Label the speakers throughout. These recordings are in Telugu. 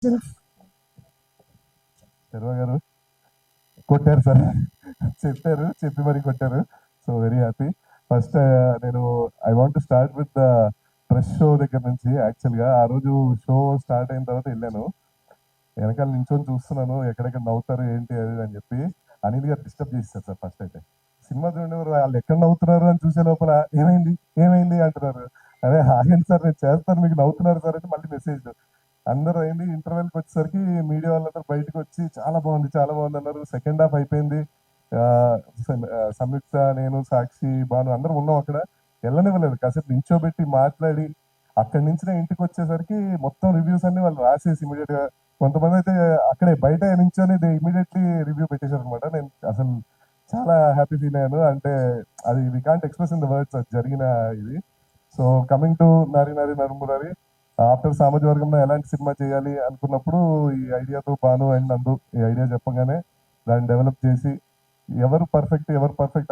Speaker 1: కంగ్రాచులేషన్స్ శర్వ గారు. కొట్టారు సార్, చెప్పి మరి కొట్టారు. So very happy. ఫస్ట్ నేను I want to start with the press show దగ్గర నుంచి. యాక్చువల్గా ఆ రోజు షో స్టార్ట్ అయిన తర్వాత వెళ్ళాను, వెనకాల నించొని చూస్తున్నాను ఎక్కడెక్కడ నవ్వుతారు ఏంటి అది అని చెప్పి. అనిల్ గారు డిస్టర్బ్ చేస్తారు సార్. ఫస్ట్ అయితే సినిమా చూడేవారు వాళ్ళు ఎక్కడ నవ్వుతున్నారు అని చూసే లోపల ఏమైంది ఏమైంది అంటున్నారు. అదే ఆగండి సార్ నేను చేస్తాను మీకు నవ్వుతున్నారు సార్ అంటే మళ్ళీ మెసేజ్. అందరూ అయింది ఇంటర్వెల్కి వచ్చేసరికి మీడియా వాళ్ళందరూ బయటకు వచ్చి చాలా బాగుంది చాలా బాగుంది అన్నారు. సెకండ్ హాఫ్ అయిపోయింది. ఆ, సంయుక్త, నేను, సాక్షి, భాను అందరం ఉన్నాం అక్కడ. వెళ్ళనివ్వలేదు, కాసేపు నించోబెట్టి మాట్లాడి అక్కడి నుంచి నేను ఇంటికి వచ్చేసరికి మొత్తం రివ్యూస్ అన్ని వాళ్ళు రాసేసి ఇమీడియట్ గా, కొంతమంది అయితే అక్కడే బయట నించొని ఇమీడియట్లీ రివ్యూ పెట్టేశారు అనమాట. నేను అసలు చాలా హ్యాపీ ఫీల్ అయ్యాను. అంటే అది we can't express in the words అది జరిగిన ఇది. So coming to Nari Nari నరుమురారి, after సామాజికవర్గంలో ఎలాంటి సినిమా చేయాలి అనుకున్నప్పుడు ఈ ఐడియాతో భాను అండ్ నందు ఈ ఐడియా చెప్పగానే దాన్ని డెవలప్ చేసి ఎవరు పర్ఫెక్ట్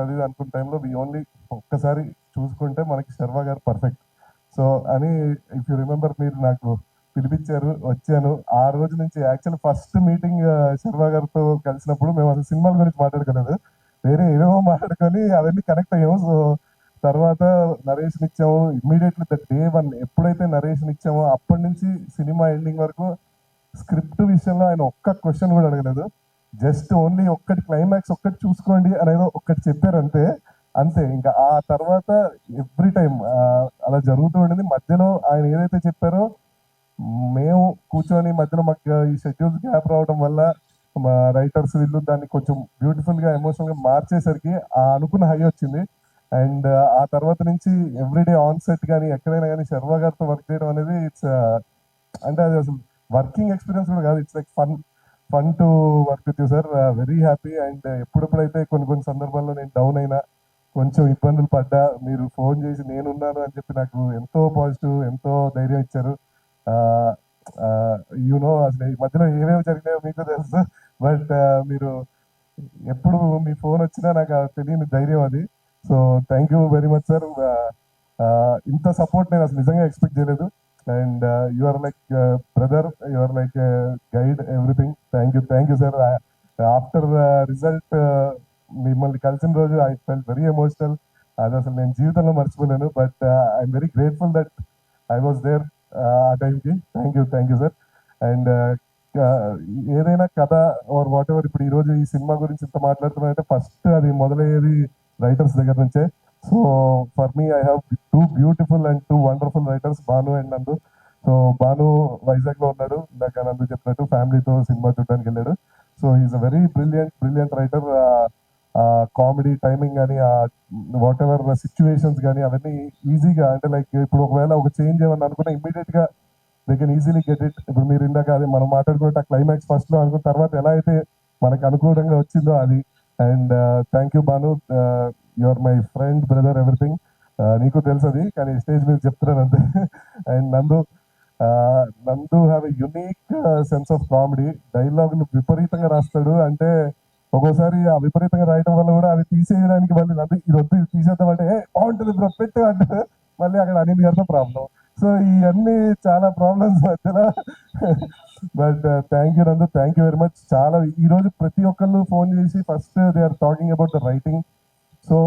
Speaker 1: అది ఇది అనుకున్న టైంలో వి ఓన్లీ ఒక్కసారి చూసుకుంటే మనకి శర్వా గారు పర్ఫెక్ట్. సో అని ఇఫ్ యూ రిమెంబర్ మీరు నాకు పిలిపించారు, వచ్చాను. ఆ రోజు నుంచి యాక్చువల్ ఫస్ట్ మీటింగ్ శర్వా గారితో కలిసినప్పుడు మేము అసలు సినిమాల గురించి మాట్లాడుకోలేదు, వేరే ఏవేవో మాట్లాడుకొని అవన్నీ కనెక్ట్ అయ్యాము. సో తర్వాత నరేషన్ ఇచ్చాము ఇమ్మీడియట్లీ ద డే వన్ ఎప్పుడైతే నరేషన్ ఇచ్చామో అప్పటి నుంచి సినిమా ఎండింగ్ వరకు స్క్రిప్ట్ విషయంలో ఆయన ఒక్క క్వశ్చన్ కూడా అడగలేదు. జస్ట్ ఓన్లీ ఒక్కటి క్లైమాక్స్ ఒక్కటి చూసుకోండి అనేదో ఒక్కటి చెప్పారు అంతే. అంతే ఇంకా ఆ తర్వాత ఎవ్రీ టైం అలా జరుగుతూ ఉండేది. మధ్యలో ఆయన ఏదైతే చెప్పారో మేము కూర్చొని మధ్యలో మాకు ఈ షెడ్యూల్స్ గ్యాప్ రావడం వల్ల మా రైటర్స్ వీళ్ళు దాన్ని కొంచెం బ్యూటిఫుల్ గా ఎమోషనల్ గా మార్చేసరికి ఆ అనుకున్న హై వచ్చింది. అండ్ ఆ తర్వాత నుంచి ఎవ్రీడే ఆన్ సెట్ కానీ ఎక్కడైనా కానీ శర్వా గారితో వర్క్ చేయడం అనేది ఇట్స్ అంటే అది అసలు వర్కింగ్ ఎక్స్పీరియన్స్ కూడా కాదు, it's like fun to work with you sir. Very happy. And ఎప్పుడెప్పుడైతే కొన్ని సందర్భాల్లో నేను డౌన్ అయినా కొంచెం ఇబ్బందులు పడ్డా మీరు ఫోన్ చేసి నేనున్నాను అని చెప్పి నాకు ఎంతో పాజిటివ్ ఎంతో ధైర్యం ఇచ్చారు. యూనో అసలు ఈ మధ్యలో ఏమేమి జరిగినాయో మీకు తెలుసు, బట్ మీరు ఎప్పుడు మీ ఫోన్ వచ్చినా నాకు తెలియని ధైర్యం అది. So thank you very much sir. ఇంత సపోర్ట్ నేను అసలు నిజంగా ఎక్స్పెక్ట్ చేయలేదు. And you are like brother, you are like guide everything. Thank you sir. After result మిమ్మల్ని కలిసిన రోజు ఐ ఫెల్ట్ వెరీ ఎమోషనల్. అది అసలు నేను జీవితంలో మర్చిపోలేను. But I'm very grateful that I was there ఆ టైంకి. Thank you sir. అండ్ ఏదైనా కథ ఆర్ వాట్ ఎవర్ ఇప్పుడు ఈరోజు ఈ సినిమా గురించి ఇంత మాట్లాడుతున్నానంటే ఫస్ట్ అది మొదలయ్యేది రైటర్స్ దగ్గర నుంచే. So for me I have two beautiful and two wonderful writers, Bhanu and నందు. సో భాను వైజాగ్ లో ఉన్నాడు, ఇందాక నందు చెప్పినట్టు ఫ్యామిలీతో సినిమా చూడడానికి వెళ్ళాడు. So is a very brilliant writer. Comedy timing కానీ వాట్ ఎవర్ సిచ్యువేషన్స్ కానీ అవన్నీ ఈజీగా, అంటే లైక్ ఇప్పుడు ఒకవేళ ఒక చేంజ్ ఏమన్నా అనుకున్నా ఇమ్మీడియట్ గా they can easily get it. ఇప్పుడు మీరు ఇందాక అది మనం మాట్లాడుకుంటే ఆ క్లైమాక్స్ ఫస్ట్ లో అనుకున్న తర్వాత ఎలా అయితే మనకు అనుకూలంగా వచ్చిందో అది. And thank you Bhanu, you are my friend brother everything. నీకు తెలుసు అది, కానీ స్టేజ్ మీద చెప్తున్నాను అంతే. అండ్ నందు have a unique sense of comedy. Dialogue విపరీతంగా రాస్తాడు. అంటే ఒక్కోసారి ఆ విపరీతంగా రాయడం వల్ల కూడా అవి తీసేయడానికి మళ్ళీ నందు ఇది వద్దు ఇది తీసేద్దాం అంటే బాగుంటుంది బ్రో పెట్టు అంటే మళ్ళీ అక్కడ అనిల్ గారితో ప్రాబ్లం. సో ఇవన్నీ చాలా ప్రాబ్లమ్స్ మధ్యలో. But thank you Nandu, thank you very much. చాలా ఈ రోజు ప్రతి ఒక్కళ్ళు ఫోన్ చేసి first they are talking about the writing. So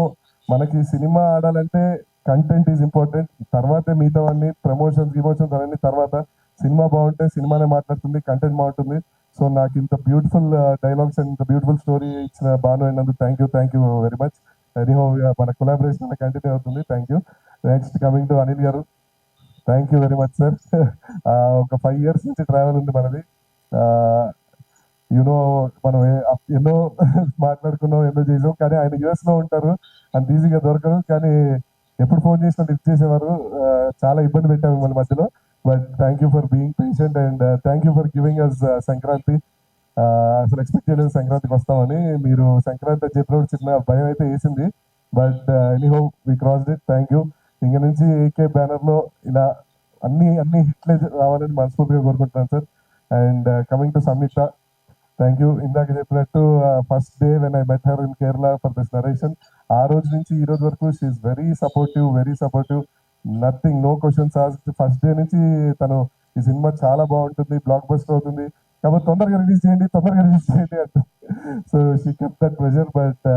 Speaker 1: మనకి సినిమా ఆడాలంటే కంటెంట్ ఈజ్ ఇంపార్టెంట్, తర్వాతే మిగతావన్నీ ప్రమోషన్స్ అవన్నీ తర్వాత. సినిమా బాగుంటే సినిమానే మాట్లాడుతుంది, కంటెంట్ బాగుంటుంది. సో నాకు ఇంత బ్యూటిఫుల్ డైలాగ్స్ అండ్ ఇంత బ్యూటిఫుల్ స్టోరీ ఇచ్చిన భాను అయినందుకు thank you very much. Anyhow మన కొలాబరేషన్ కంటిన్యూ అవుతుంది. Thank you. Next coming to Anil garu, thank you very much sir. ఒక 5 years నుంచి ట్రావెల్ ఉంది మనది. యూనో మనం ఎన్నో మాట్లాడుకున్నాం ఎన్నో చేసాం, కానీ ఆయన యుఎస్ లో ఉంటారు, అంత ఈజీగా దొరకదు. కానీ ఎప్పుడు ఫోన్ చేసినా లిఫ్ట్ చేసేవారు. చాలా ఇబ్బంది పెట్టాము మన మధ్యలో. But thank you for being patient and thank you for giving us Sankranti. అసలు ఎక్స్పెక్ట్ చేయలేదు సంక్రాంతికి వస్తామని. మీరు సంక్రాంతి అని చెప్పినప్పుడు చిన్న భయం అయితే వేసింది, but anyhow we crossed it. Thank you. ఇంక నుంచి ఏకే బ్యానర్ లో ఇలా అన్ని హిట్లే రావాలని మనస్ఫూర్తిగా కోరుకుంటున్నాను sir. And coming to Samyuktha, thank you. ఇందాక చెప్పినట్టు first day when I met her in Kerala for this narration, ఆ రోజు నుంచి ఈ రోజు వరకు she's very supportive. Nothing, no questions asked. First day నుంచి తను ఈ సినిమా చాలా బాగుంటుంది, బ్లాక్ బస్టర్ అవుతుంది, కాబట్టి తొందరగా రిలీజ్ చేయండి, తొందరగా రిలీజ్ చేయండి అంటూ. So she kept that pressure. But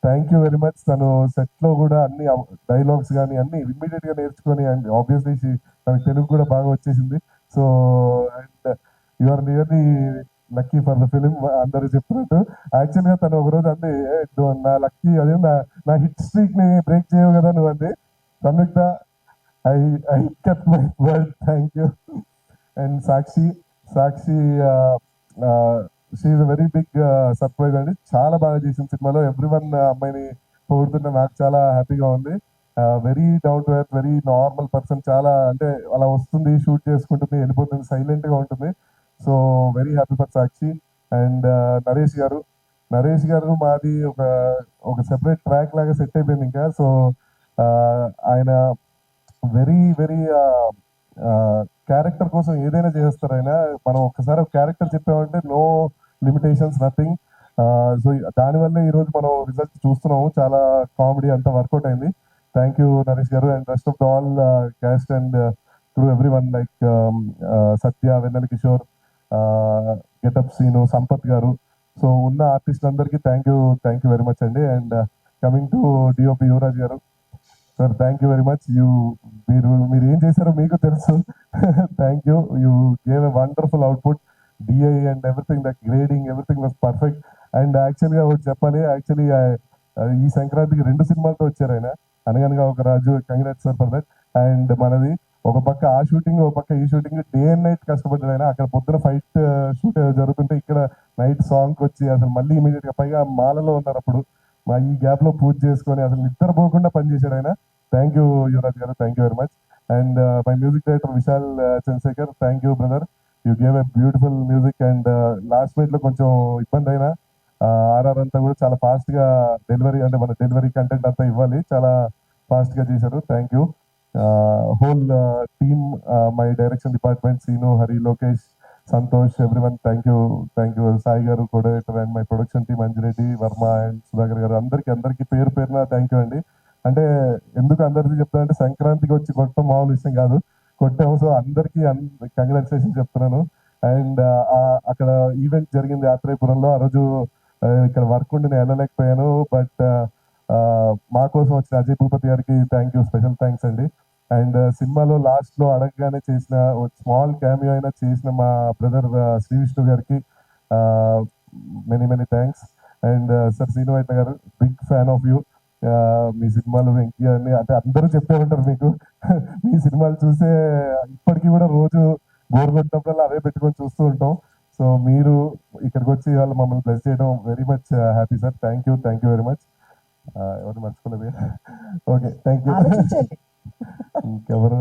Speaker 1: thank you very much. తను సెట్ లో కూడా అన్ని డైలాగ్స్ కానీ అన్ని ఇమ్మీడియట్ గా నేర్చుకొని, అండ్ ఆబ్వియస్లీ తనకు తెలుగు కూడా బాగా వచ్చేసింది. So and you are really lucky for the film అందరూ చెప్తున్నట్టు. యాక్చువల్ గా తను ఒకరోజు అంది, నా లక్కీ అదే నా హిట్ స్ట్రీక్ ని బ్రేక్ చేయవు కదా నువ్వు అంది. Samyuktha, I I kept my word. Thank you. And Sakshi she a very big surprise అండి. చాలా బాగా చేసిన సినిమాలో ఎవ్రీ వన్ అమ్మాయిని పొగుడుతున్న నాకు చాలా హ్యాపీగా ఉంది. Very down to earth, very normal person. చాలా అంటే అలా వస్తుంది, షూట్ చేసుకుంటుంది, వెళ్ళిపోతుంది, సైలెంట్ గా ఉంటుంది. So very happy for Sakshi. And Naresh గారు మాది ఒక ఒక సెపరేట్ ట్రాక్ లాగా సెట్ అయిపోయింది ఇంకా. సో ఆయన వెరీ క్యారెక్టర్ కోసం ఏదైనా చేస్తారు ఆయన. మనం ఒక్కసారి ఒక క్యారెక్టర్ చెప్పామంటే నో లిమిటేషన్స్, నథింగ్. సో దానివల్ల ఈ రోజు మనం రిజల్ట్ చూస్తున్నాము. చాలా కామెడీ అంతా వర్కౌట్ అయింది. Thank you Naresh garu and rest of the all cast and to every one like Satya, Vennela Kishore, getup Seenu, Sampath garu. So ఉన్న ఆర్టిస్ట్ అందరికీ థ్యాంక్ యూ వెరీ మచ్ అండి. And coming to DOP Yuvaraj garu, sir thank you very much. మీరు ఏం చేశారో మీకు తెలుసు. Thank you. You gave a wonderful output. DI and everything, the grading, everything was perfect. And యాక్చువల్గా ఒకటి చెప్పాలి, యాక్చువల్లీ ఈ సంక్రాంతికి 2 సినిమాలతో వచ్చారు ఆయన. Anaganaga Oka Raju, congrats sir for that. And మనది ఒక పక్క ఆ షూటింగ్, ఒక పక్క ఈ షూటింగ్, డే అండ్ నైట్ కష్టపడ్డాడు ఆయన. అక్కడ పొద్దున ఫైట్ షూట్ జరుగుతుంటే ఇక్కడ నైట్ సాంగ్ వచ్చి అసలు మళ్ళీ ఇమీడియట్ గా, పైగా మాలలో ఉన్నారు అప్పుడు, మా ఈ గ్యాప్ లో పూజ చేసుకొని అసలు నిద్రపోకుండా పనిచేశాడు ఆయన. Thank you Yuvaraj garu, thank you very much. And my music director Vishal Chandrasekhar, thank you brother. You gave a beautiful music. And last minute లో కొంచెం ఇబ్బంది అయినా ఆర్ఆర్ అంతా కూడా చాలా ఫాస్ట్ గా డెలివరీ, అంటే మన డెలివరీ కంటెంట్ అంతా ఇవ్వాలి, చాలా ఫాస్ట్ గా చేశారు. Thank you whole team, my direction department, Seenu, Hari, Lokesh, Santosh, everyone. Thank you Sai garu, co-director, and my production team Anjireddy, Varma and Sudhakar garu, అందరికి పేరు పేరున థ్యాంక్ యూ అండి. అంటే ఎందుకు అందరికీ చెప్తానంటే, సంక్రాంతికి వచ్చి కొట్టడం మామూలు విషయం కాదు, కొట్టాము. సో అందరికీ కంగ్రాచులేషన్ చెప్తున్నాను. అండ్ అక్కడ ఈవెంట్ జరిగింది ఆత్రేయపురంలో. ఆ రోజు ఇక్కడ వర్క్ ఉండి నేను వెళ్ళలేకపోయాను. బట్ మా కోసం వచ్చిన అజయ్ భూపతి గారికి థ్యాంక్ యూ, స్పెషల్ థ్యాంక్స్ అండి. అండ్ సినిమాలో లాస్ట్ లో అడగగానే చేసిన స్మాల్ క్యామియో అయినా చేసిన మా బ్రదర్ శ్రీ విష్ణు గారికి many thanks. And sir Srinu Vaitla గారు, బిగ్ ఫ్యాన్ ఆఫ్ యూ. మీ సినిమాలు వెంకీ అని అంటే అందరూ చెప్పే ఉంటారు మీకు. మీ సినిమాలు చూసే ఇప్పటికీ కూడా రోజు బోర్ కొట్టినప్పుడల్లా అవే పెట్టుకొని చూస్తూ ఉంటాం. సో మీరు ఇక్కడికి వచ్చి వాళ్ళు మమ్మల్ని బ్లెస్ చేయడం very much happy sir. Thank you very much. ఎవరు మర్చిపోలేదు. Okay, thank you. ఇంకెవరు